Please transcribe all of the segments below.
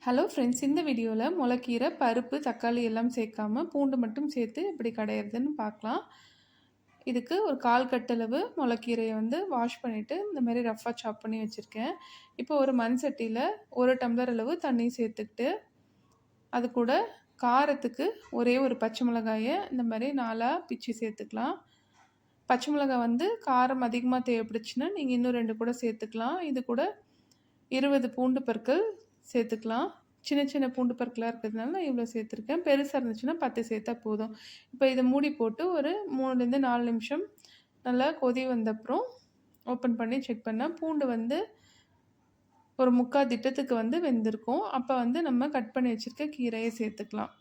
Hello friends, இந்த வீடியோவில் முளைக்கீரை, பருப்பு, தக்காளி எல்லாம் சேர்க்காம பூண்டு மட்டும் சேர்த்து எப்படி கடையிறதுன்னு பார்க்கலாம். இதுக்கு ஒரு 1/4 கட்டளவு முளைக்கீரையை வாஷ் பண்ணிவிட்டு இந்த மாதிரி ரஃப்பாக சாப் பண்ணி வச்சுருக்கேன். இப்போ ஒரு மண் சட்டியில் 1 டம்ளர் அளவு தண்ணி சேர்த்துக்கிட்டு, அது கூட காரத்துக்கு ஒரே ஒரு பச்சை மிளகாயை இந்த மாதிரி 4ஆக பிச்சு சேர்த்துக்கலாம். பச்சை மிளகாய் காரம் அதிகமாக தேவைப்படுச்சுன்னா நீங்கள் இன்னும் 2 கூட சேர்த்துக்கலாம். இது கூட 20 பூண்டு பற்கள் சேர்த்துக்கலாம். சின்ன சின்ன பூண்டு பற்களாக இருக்கிறதுனால நான் இவ்வளோ சேர்த்துருக்கேன். பெருசாக இருந்துச்சுன்னா 10 சேர்த்தா போதும். இப்போ இதை மூடி போட்டு ஒரு 3லேருந்து 4 நிமிஷம் நல்லா கொதி வந்தப்புறம் ஓப்பன் பண்ணி செக் பண்ணால் பூண்டு ஒரு 3/4 திட்டத்துக்கு வெந்திருக்கும். அப்போ நம்ம கட் பண்ணி வச்சுருக்க கீரையை சேர்த்துக்கலாம்.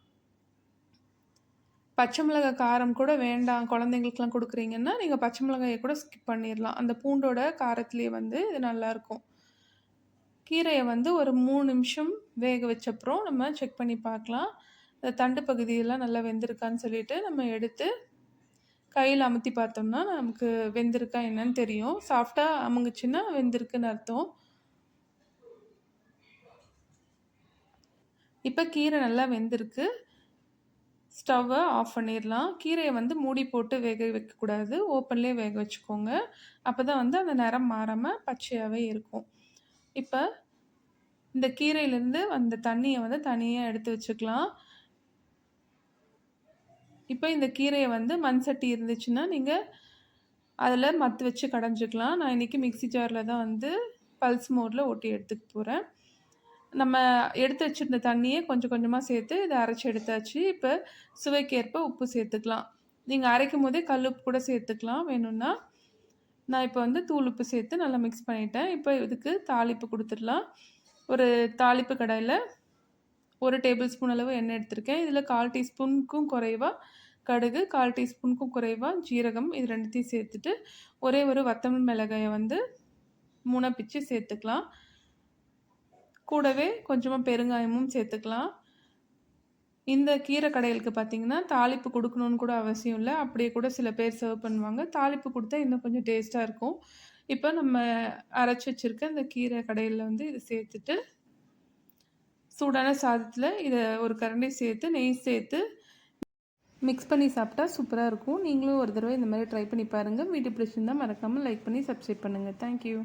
பச்சை மிளகாய் காரம் கூட வேண்டாம், குழந்தைங்களுக்குலாம் கொடுக்குறீங்கன்னா நீங்கள் பச்சை மிளகாயை கூட ஸ்கிப் பண்ணிடலாம். அந்த பூண்டோட காரத்துலேயே இது நல்லாயிருக்கும். கீரையை ஒரு 3 நிமிஷம் வேக வச்சப்புறம் நம்ம செக் பண்ணி பார்க்கலாம். இந்த தண்டு பகுதியெல்லாம் நல்லா வெந்திருக்கான்னு சொல்லிட்டு நம்ம எடுத்து கையில் அமுத்தி பார்த்தோம்னா நமக்கு வெந்திருக்கா என்னன்னு தெரியும். சாஃப்டாக அமுங்குச்சுன்னா வெந்திருக்குன்னு அர்த்தம். இப்போ கீரை நல்லா வெந்திருக்கு. ஸ்டவ்வை ஆஃப் பண்ணிடலாம். கீரையை மூடி போட்டு வேக வைக்கக்கூடாது, ஓப்பன்லேயே வேக வச்சுக்கோங்க. அப்போ தான் அந்த நிறம் மாறாமல் பச்சையாகவே இருக்கும். இப்போ இந்த கீரையிலேருந்து அந்த தண்ணியை தனியாக எடுத்து வச்சுக்கலாம். இப்போ இந்த கீரையை மண் சட்டி இருந்துச்சுன்னா நீங்கள் அதில் மத்து வச்சு கடைஞ்சிக்கலாம். நான் இன்றைக்கி மிக்ஸி ஜாரில் தான் பல்ஸ் மோடில் ஒட்டி எடுத்துக்க போகிறேன். நம்ம எடுத்து வச்சுருந்த தண்ணியை கொஞ்சம் கொஞ்சமாக சேர்த்து இதை அரைச்சி எடுத்தாச்சு. இப்போ சுவைக்கேற்ப உப்பு சேர்த்துக்கலாம். நீங்கள் அரைக்கும் போதே கல் உப்பு கூட சேர்த்துக்கலாம் வேணும்னா. நான் இப்போ தூள் உப்பு சேர்த்து நல்லா மிக்ஸ் பண்ணிட்டேன். இப்போ இதுக்கு தாளிப்பு கொடுத்துடலாம். ஒரு தாளிப்பு கடாயில் 1 டேபிள் ஸ்பூன் அளவு எண்ணெய் எடுத்திருக்கேன். இதில் 1/4 டீஸ்பூனுக்கும் குறைவாக கடுகு, 1/4 டீஸ்பூனுக்கும் குறைவாக ஜீரகம், இது 2த்தையும் சேர்த்துட்டு ஒரே ஒரு வத்தல் மிளகாயை 3 பிச்சு சேர்த்துக்கலாம். கூடவே கொஞ்சமாக பெருங்காயமும் சேர்த்துக்கலாம். இந்த கீரை கடையலுக்கு பார்த்திங்கன்னா தாளிப்பு கொடுக்கணுன்னு கூட அவசியம் இல்லை. அப்படியே கூட சில பேர் சர்வ் பண்ணுவாங்க. தாளிப்பு கொடுத்தா இன்னும் கொஞ்சம் டேஸ்ட்டாக இருக்கும். இப்போ நம்ம அரைச்சி வச்சுருக்க இந்த கீரை கடையில் இதை சேர்த்துட்டு சூடான சாதத்தில் இதை ஒரு கரண்டி சேர்த்து நெய் சேர்த்து மிக்ஸ் பண்ணி சாப்பிட்டா சூப்பராக இருக்கும். நீங்களும் ஒரு தடவை இந்த மாதிரி ட்ரை பண்ணி பாருங்கள். வீடியோ பிடிச்சிருந்தால் மறக்காமல் லைக் பண்ணி சப்ஸ்கிரைப் பண்ணுங்கள். தேங்க்யூ.